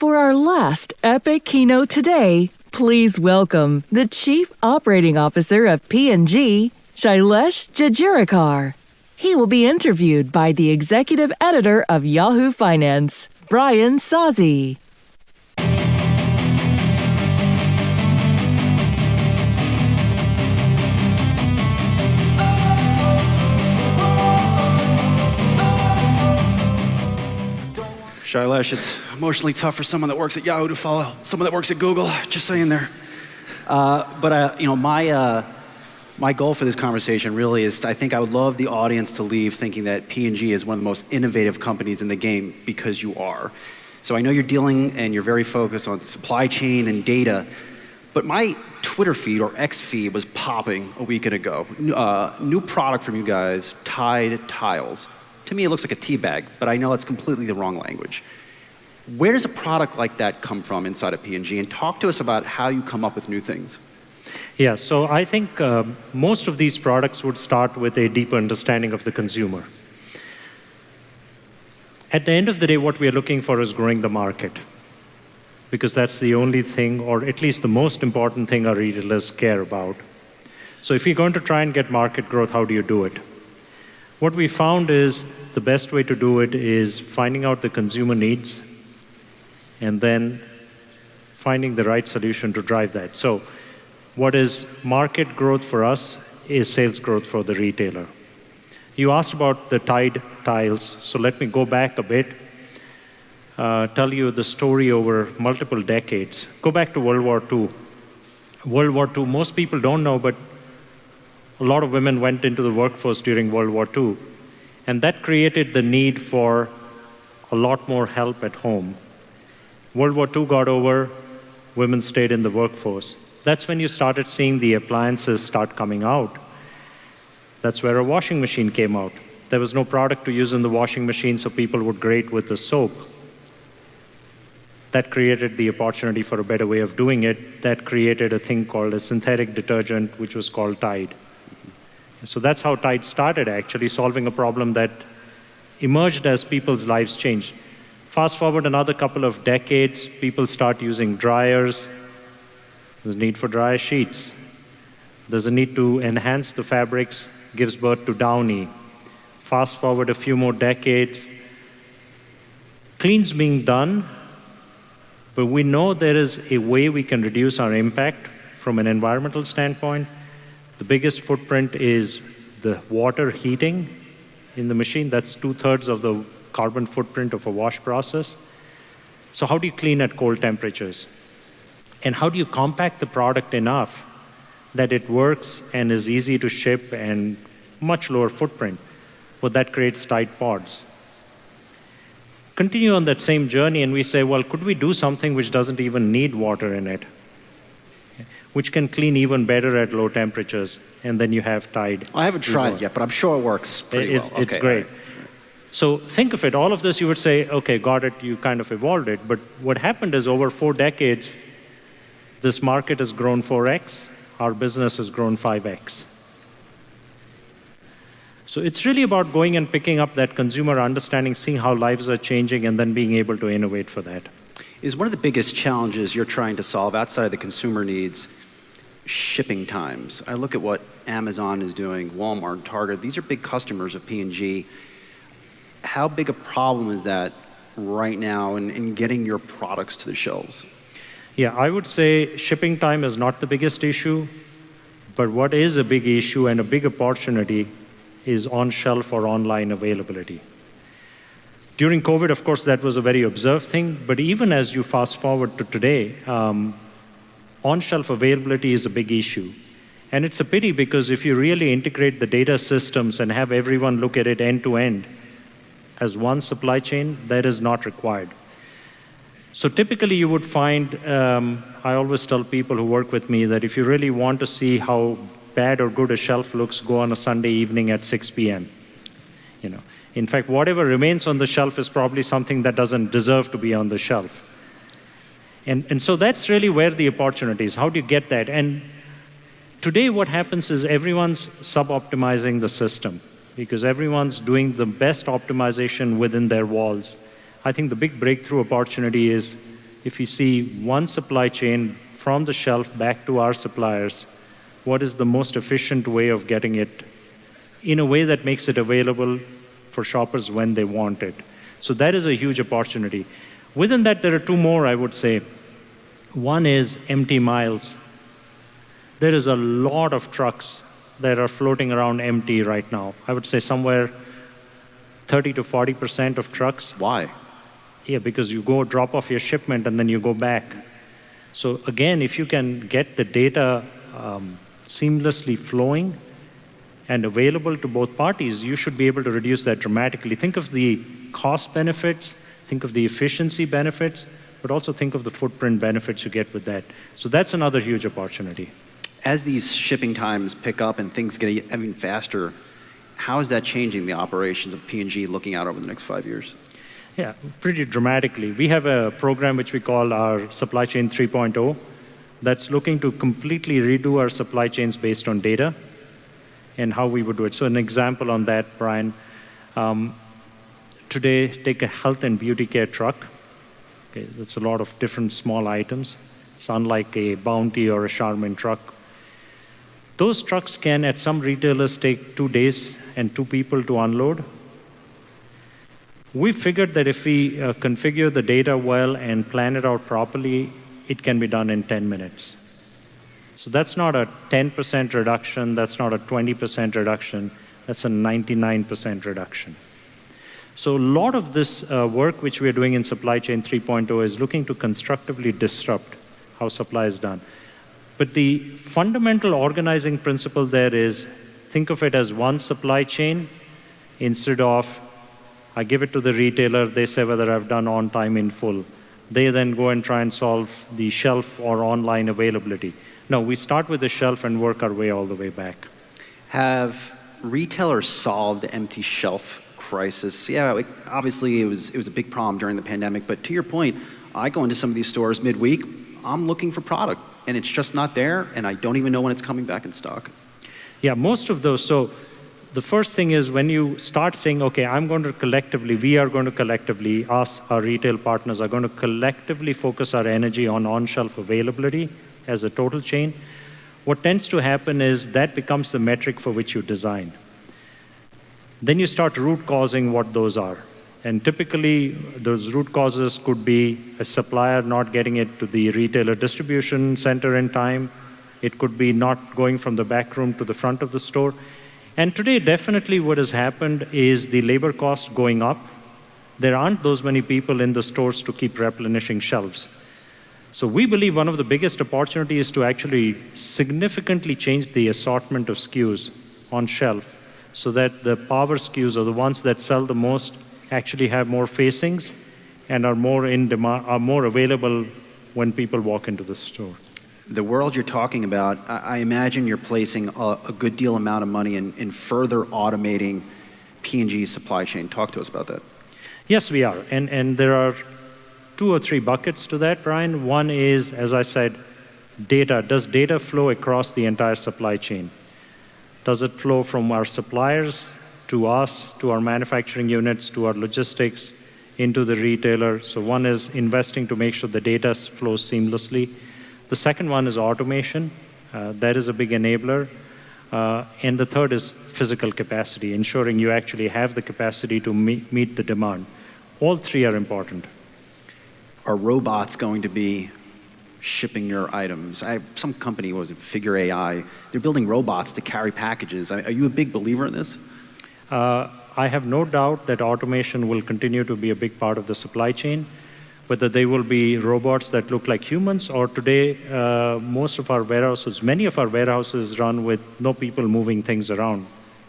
For our last epic keynote today, please welcome the Chief Operating Officer of P&G, Shailesh Jejurikar. He will be interviewed by the Executive Editor of Yahoo Finance, Brian Sazi. Shailesh, it's emotionally tough for someone that works at Yahoo to follow someone that works at Google. Just saying there. My goal for this conversation really is, I think I would love the audience to leave thinking that P&G is one of the most innovative companies in the game, because you are. So I know you're dealing and you're very focused on supply chain and data, but my Twitter feed or X feed was popping a weekend ago. New product from you guys, Tide Tiles. To me, it looks like a tea bag, but I know it's completely the wrong language. Where does a product like that come from inside of P&G? And talk to us about how you come up with new things. Yeah, so I think most of these products would start with a deeper understanding of the consumer. At the end of the day, what we are looking for is growing the market, because that's the only thing, or at least the most important thing our retailers care about. So if you're going to try and get market growth, how do you do it? What we found is the best way to do it is finding out the consumer needs and then finding the right solution to drive that. So what is market growth for us is sales growth for the retailer. You asked about the Tide tiles, so let me go back a bit, tell you the story over multiple decades. Go back to World War II. World War II, most people don't know, but a lot of women went into the workforce during World War II, and that created the need for a lot more help at home. World War II got over, women stayed in the workforce. That's when you started seeing the appliances start coming out. That's where a washing machine came out. There was no product to use in the washing machine, so people would grate with the soap. That created the opportunity for a better way of doing it. That created a thing called a synthetic detergent, which was called Tide. So that's how Tide started, actually, solving a problem that emerged as people's lives changed. Fast forward another couple of decades, people start using dryers. There's a need for dryer sheets. There's a need to enhance the fabrics, gives birth to Downy. Fast forward a few more decades, clean's being done, but we know there is a way we can reduce our impact from an environmental standpoint. The biggest footprint is the water heating in the machine. That's 2/3 of the carbon footprint of a wash process. So how do you clean at cold temperatures? And how do you compact the product enough that it works and is easy to ship and much lower footprint? Well, that creates Tide pods. Continue on that same journey and we say, well, could we do something which doesn't even need water in it, which can clean even better at low temperatures, and then you have Tide. I haven't tried it yet, but I'm sure it works pretty well. It's great. Right. So think of it, all of this you would say, okay, got it, you kind of evolved it, but what happened is over 4 decades, this market has grown 4x, our business has grown 5x. So it's really about going and picking up that consumer understanding, seeing how lives are changing, and then being able to innovate for that. Is one of the biggest challenges you're trying to solve outside of the consumer needs shipping times? I look at what Amazon is doing, Walmart, Target. These are big customers of P&G. How big a problem is that right now in getting your products to the shelves? Yeah, I would say shipping time is not the biggest issue, but what is a big issue and a big opportunity is on-shelf or online availability. During COVID, of course, that was a very observed thing, but even as you fast forward to today, on-shelf availability is a big issue. And it's a pity because if you really integrate the data systems and have everyone look at it end-to-end as one supply chain, that is not required. So typically you would find, I always tell people who work with me that if you really want to see how bad or good a shelf looks, go on a Sunday evening at 6 p.m. In fact, whatever remains on the shelf is probably something that doesn't deserve to be on the shelf. And so that's really where the opportunity is. How do you get that? And today what happens is everyone's sub-optimizing the system because everyone's doing the best optimization within their walls. I think the big breakthrough opportunity is if you see one supply chain from the shelf back to our suppliers, what is the most efficient way of getting it in a way that makes it available for shoppers when they want it. So that is a huge opportunity. Within that, there are two more, I would say. One is empty miles. There is a lot of trucks that are floating around empty right now. I would say somewhere 30 to 40% of trucks. Why? Yeah, because you go drop off your shipment and then you go back. So again, if you can get the data seamlessly flowing and available to both parties, you should be able to reduce that dramatically. Think of the cost benefits, think of the efficiency benefits, but also think of the footprint benefits you get with that. So that's another huge opportunity. As these shipping times pick up and things get even faster, how is that changing the operations of P&G looking out over the next 5 years? Yeah, pretty dramatically. We have a program which we call our Supply Chain 3.0 that's looking to completely redo our supply chains based on data and how we would do it. So an example on that, Brian, today take a health and beauty care truck. Okay, that's a lot of different small items. It's unlike a Bounty or a Charmin truck. Those trucks can, at some retailers, take 2 days and 2 people to unload. We figured that if we configure the data well and plan it out properly, it can be done in 10 minutes. So that's not a 10% reduction, that's not a 20% reduction, that's a 99% reduction. So a lot of this work which we are doing in Supply Chain 3.0 is looking to constructively disrupt how supply is done. But the fundamental organizing principle there is, think of it as one supply chain instead of, I give it to the retailer, they say whether I've done on time in full. They then go and try and solve the shelf or online availability. No, we start with the shelf and work our way all the way back. Have retailers solved the empty shelf crisis? Yeah, obviously it was a big problem during the pandemic, but to your point, I go into some of these stores midweek, I'm looking for product, and it's just not there, and I don't even know when it's coming back in stock. Yeah, most of those. So the first thing is when you start saying, okay, we are going to collectively, us, our retail partners are going to collectively focus our energy on on-shelf availability as a total chain, what tends to happen is that becomes the metric for which you design. Then you start root causing what those are. And typically, those root causes could be a supplier not getting it to the retailer distribution center in time. It could be not going from the back room to the front of the store. And today, definitely what has happened is the labor cost going up. There aren't those many people in the stores to keep replenishing shelves. So we believe one of the biggest opportunities is to actually significantly change the assortment of SKUs on shelf so that the power SKUs, or the ones that sell the most, actually have more facings and are more in demand, are more available when people walk into the store. The world you're talking about, I imagine you're placing a good deal amount of money in further automating P&G's supply chain. Talk to us about that. Yes, we are. And there are 2 or 3 buckets to that, Brian. One is, as I said, data. Does data flow across the entire supply chain? Does it flow from our suppliers to us, to our manufacturing units, to our logistics, into the retailer? So one is investing to make sure the data flows seamlessly. The second one is automation. That is a big enabler. And the third is physical capacity, ensuring you actually have the capacity to meet the demand. All 3 are important. Are robots going to be shipping your items? Some company, what was it, Figure AI, they're building robots to carry packages. Are you a big believer in this? I have no doubt that automation will continue to be a big part of the supply chain. Whether they will be robots that look like humans, or today, many of our warehouses run with no people moving things around.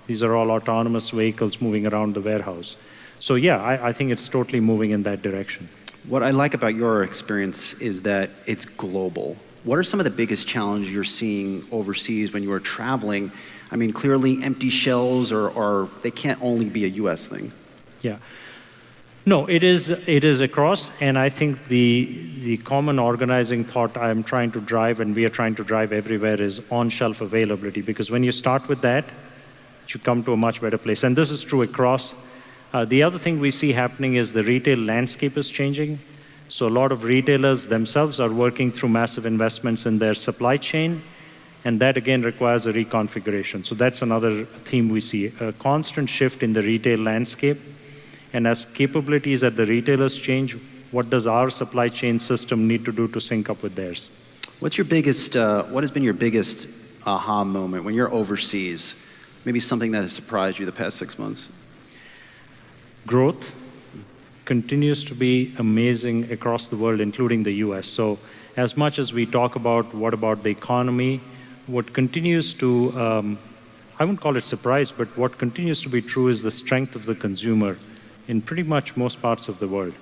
These are all autonomous vehicles moving around the warehouse. So yeah, I think it's totally moving in that direction. What I like about your experience is that it's global. What are some of the biggest challenges you're seeing overseas when you are traveling? I mean, clearly empty shelves they can't only be a US thing. Yeah. No, it is across, and I think the common organizing thought I'm trying to drive and we are trying to drive everywhere is on-shelf availability, because when you start with that, you come to a much better place. And this is true across. The other thing we see happening is the retail landscape is changing. So a lot of retailers themselves are working through massive investments in their supply chain, and that again requires a reconfiguration. So that's another theme we see, a constant shift in the retail landscape. And as capabilities at the retailers change, what does our supply chain system need to do to sync up with theirs? What has been your biggest aha moment when you're overseas? Maybe something that has surprised you the past 6 months? Growth continues to be amazing across the world, including the US. So as much as we talk about what about the economy, what continues to, I wouldn't call it surprise, but what continues to be true is the strength of the consumer in pretty much most parts of the world.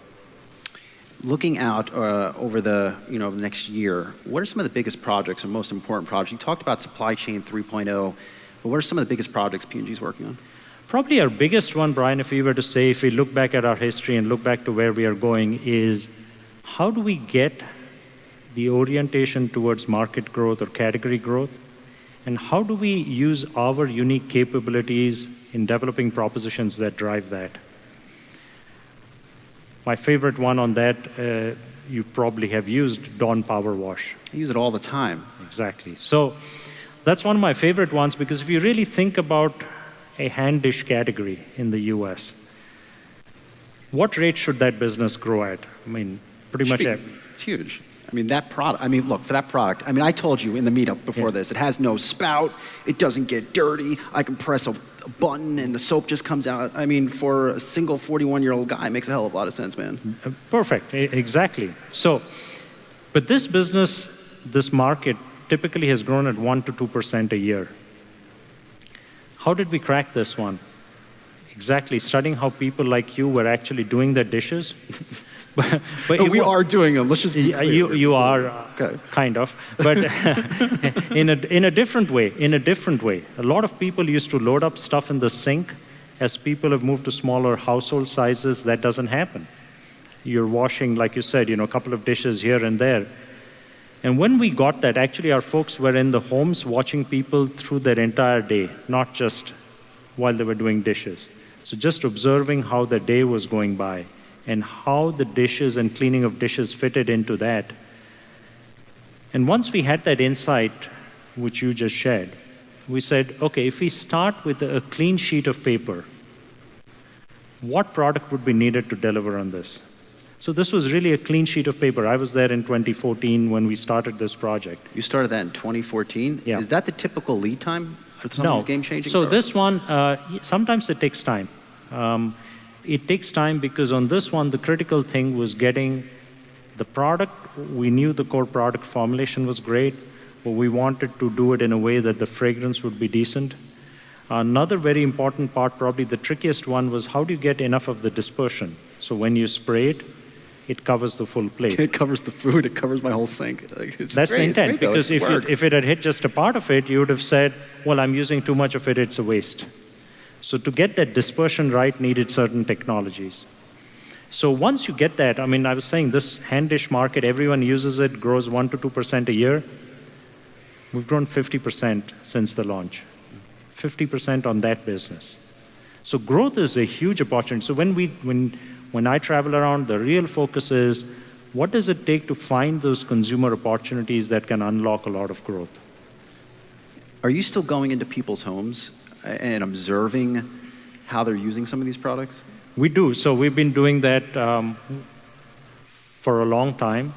Looking out over the next year, what are some of the biggest projects or most important projects? You talked about supply chain 3.0, but what are some of the biggest projects P&G is working on? Probably our biggest one, Brian, if we were to say, if we look back at our history and look back to where we are going, is how do we get the orientation towards market growth or category growth? And how do we use our unique capabilities in developing propositions that drive that? My favorite one on that, you probably have used, Dawn Powerwash. I use it all the time. Exactly. So that's one of my favorite ones, because if you really think about a hand dish category in the US, what rate should that business grow at? I mean, pretty much. It's huge. I mean, that product, look, for that product, I told you in the meetup before this, it has no spout, it doesn't get dirty, I can press a button and the soap just comes out. I mean, for a single 41-year-old guy, it makes a hell of a lot of sense, man. Perfect, exactly. So, but this business, this market, typically has grown at 1% to 2% a year. How did we crack this one? Exactly, studying how people like you were actually doing their dishes. but we are doing them. Let's just be clear. You are, okay. Kind of, but in a different way. In a different way, a lot of people used to load up stuff in the sink. As people have moved to smaller household sizes, that doesn't happen. You're washing, like you said, a couple of dishes here and there. And when we got that, actually, our folks were in the homes watching people through their entire day, not just while they were doing dishes. So just observing how the day was going by, and how the dishes and cleaning of dishes fitted into that. And once we had that insight, which you just shared, we said, okay, if we start with a clean sheet of paper, what product would be needed to deliver on this? So this was really a clean sheet of paper. I was there in 2014 when we started this project. You started that in 2014? Yeah. Is that the typical lead time for some of these game-changing So products? this one, sometimes it takes time. It takes time because on this one, the critical thing was getting the product. We knew the core product formulation was great, but we wanted to do it in a way that the fragrance would be decent. Another very important part, probably the trickiest one, was how do you get enough of the dispersion? So when you spray it, it covers the full plate. It covers the food, it covers my whole sink. That's the intent, because if it had hit just a part of it, you would have said, well, I'm using too much of it, it's a waste. So to get that dispersion right needed certain technologies. So once you get that, I was saying this hand dish market, everyone uses it, grows 1% to 2% a year. We've grown 50% since the launch. 50% on that business. So growth is a huge opportunity. So when I travel around, the real focus is, what does it take to find those consumer opportunities that can unlock a lot of growth? Are you still going into people's homes and observing how they're using some of these products? We do. So we've been doing that for a long time.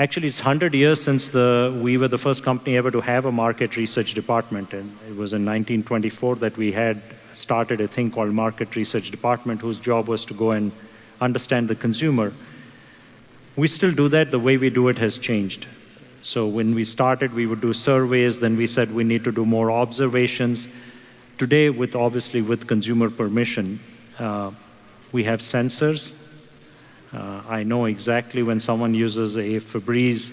Actually, it's 100 years since we were the first company ever to have a market research department. And it was in 1924 that we had started a thing called Market Research Department, whose job was to go and understand the consumer. We still do that. The way we do it has changed. So when we started, we would do surveys. Then we said we need to do more observations. Today, obviously with consumer permission, we have sensors. I know exactly when someone uses a Febreze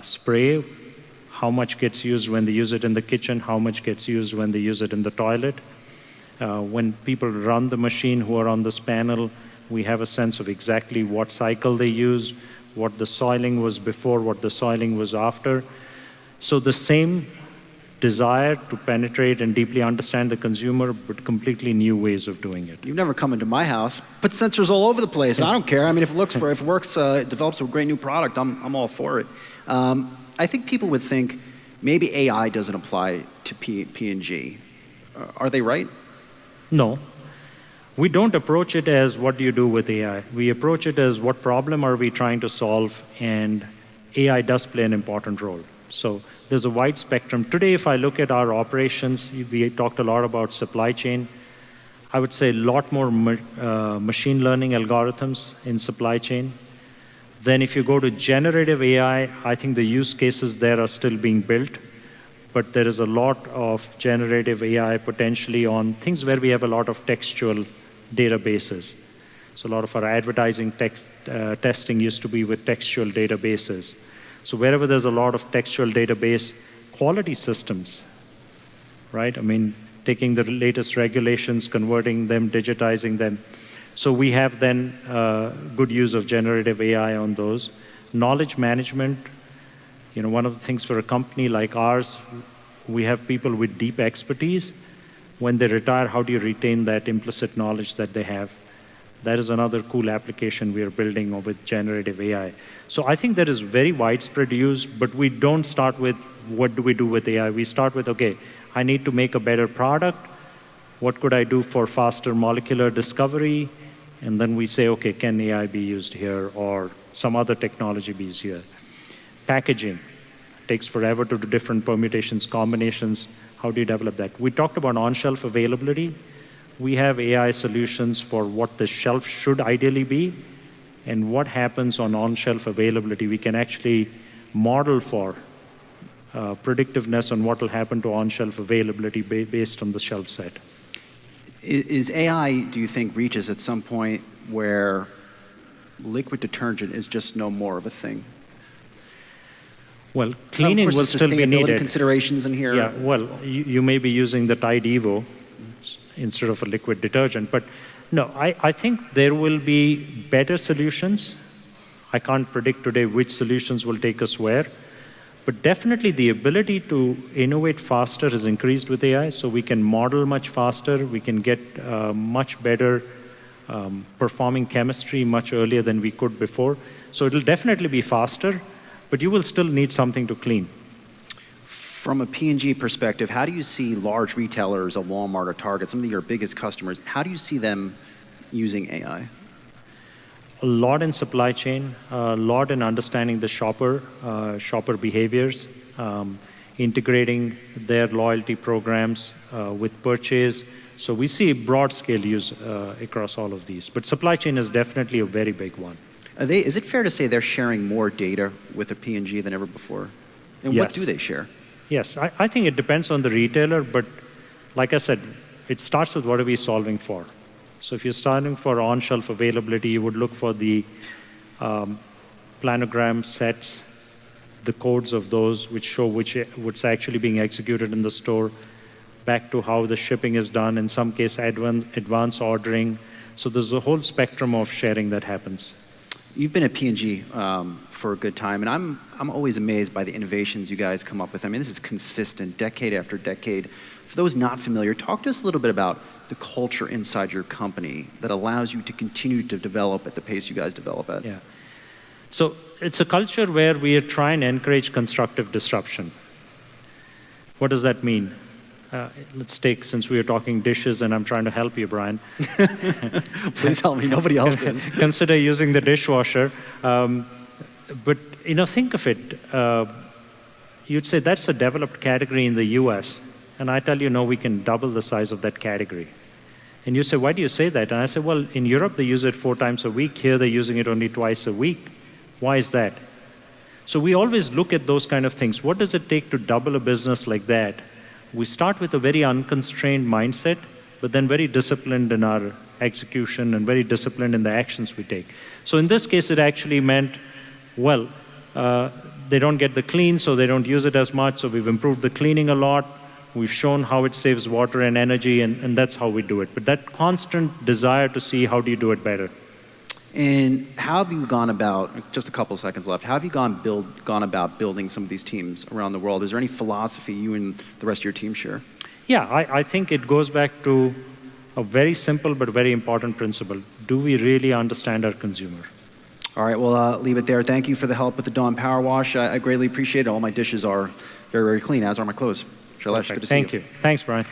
spray, how much gets used when they use it in the kitchen, how much gets used when they use it in the toilet. When people run the machine who are on this panel, we have a sense of exactly what cycle they use, what the soiling was before, what the soiling was after. So the same desire to penetrate and deeply understand the consumer, but completely new ways of doing it. You've never come into my house. Put sensors all over the place. I don't care. I mean, if it works, develops a great new product, I'm all for it. I think people would think maybe AI doesn't apply to P&G. Are they right? No. We don't approach it as what do you do with AI. We approach it as what problem are we trying to solve, and AI does play an important role. So there's a wide spectrum. Today, if I look at our operations, we talked a lot about supply chain. I would say a lot more machine learning algorithms in supply chain. Then if you go to generative AI, I think the use cases there are still being built, but there is a lot of generative AI potentially on things where we have a lot of textual databases. So a lot of our advertising testing used to be with textual databases. So wherever there's a lot of textual database, quality systems, right? I mean, taking the latest regulations, converting them, digitizing them. So we have then good use of generative AI on those. Knowledge management, one of the things for a company like ours, we have people with deep expertise. When they retire, how do you retain that implicit knowledge that they have? That is another cool application we are building with generative AI. So I think there is very widespread use, but we don't start with what do we do with AI. We start with, okay, I need to make a better product. What could I do for faster molecular discovery? And then we say, okay, can AI be used here or some other technology be used here? Packaging. It takes forever to do different permutations, combinations. How do you develop that? We talked about on-shelf availability. We have AI solutions for what the shelf should ideally be and what happens on-shelf availability. We can actually model for predictiveness on what will happen to on-shelf availability based on the shelf set. Is AI, do you think, reaches at some point where liquid detergent is just no more of a thing? Well, cleaning will still be needed. Considerations in here. Yeah, well, you may be using the Tide Evo instead of a liquid detergent. But no, I think there will be better solutions. I can't predict today which solutions will take us where. But definitely the ability to innovate faster has increased with AI. So we can model much faster. We can get much better performing chemistry much earlier than we could before. So it'll definitely be faster, but you will still need something to clean. From a P&G perspective, how do you see large retailers, a Walmart or Target, some of your biggest customers, how do you see them using AI? A lot in supply chain, a lot in understanding the shopper behaviors, integrating their loyalty programs with purchase. So we see broad scale use across all of these. But supply chain is definitely a very big one. Is it fair to say they're sharing more data with a P&G than ever before? And yes. What do they share? Yes, I think it depends on the retailer, but like I said, it starts with what are we solving for. So if you're starting for on-shelf availability, you would look for the planogram sets, the codes of those which show what's actually being executed in the store, back to how the shipping is done, in some case advance ordering. So there's a whole spectrum of sharing that happens. You've been at P&G for a good time, and I'm always amazed by the innovations you guys come up with. I mean, this is consistent, decade after decade. For those not familiar, talk to us a little bit about the culture inside your company that allows you to continue to develop at the pace you guys develop at. Yeah. So it's a culture where we try and encourage constructive disruption. What does that mean? Let's take, since we are talking dishes and I'm trying to help you, Brian. Please help me, nobody else is. Consider using the dishwasher. But, think of it. You'd say that's a developed category in the US. And I tell you, no, we can double the size of that category. And you say, why do you say that? And I say, well, in Europe, they use it 4 times a week. Here, they're using it only twice a week. Why is that? So we always look at those kind of things. What does it take to double a business like that? We start with a very unconstrained mindset, but then very disciplined in our execution and very disciplined in the actions we take. So in this case, it actually meant, well, they don't get the clean, so they don't use it as much. So we've improved the cleaning a lot. We've shown how it saves water and energy, and that's how we do it. But that constant desire to see how do you do it better. And how have you gone about, just a couple of seconds left, how have you gone about building some of these teams around the world? Is there any philosophy you and the rest of your team share? Yeah, I think it goes back to a very simple but very important principle. Do we really understand our consumer? All right, well, leave it there. Thank you for the help with the Dawn Power Wash. I greatly appreciate it. All my dishes are very, very clean, as are my clothes. Shailesh, good to see you. Thank you. Thanks, Brian.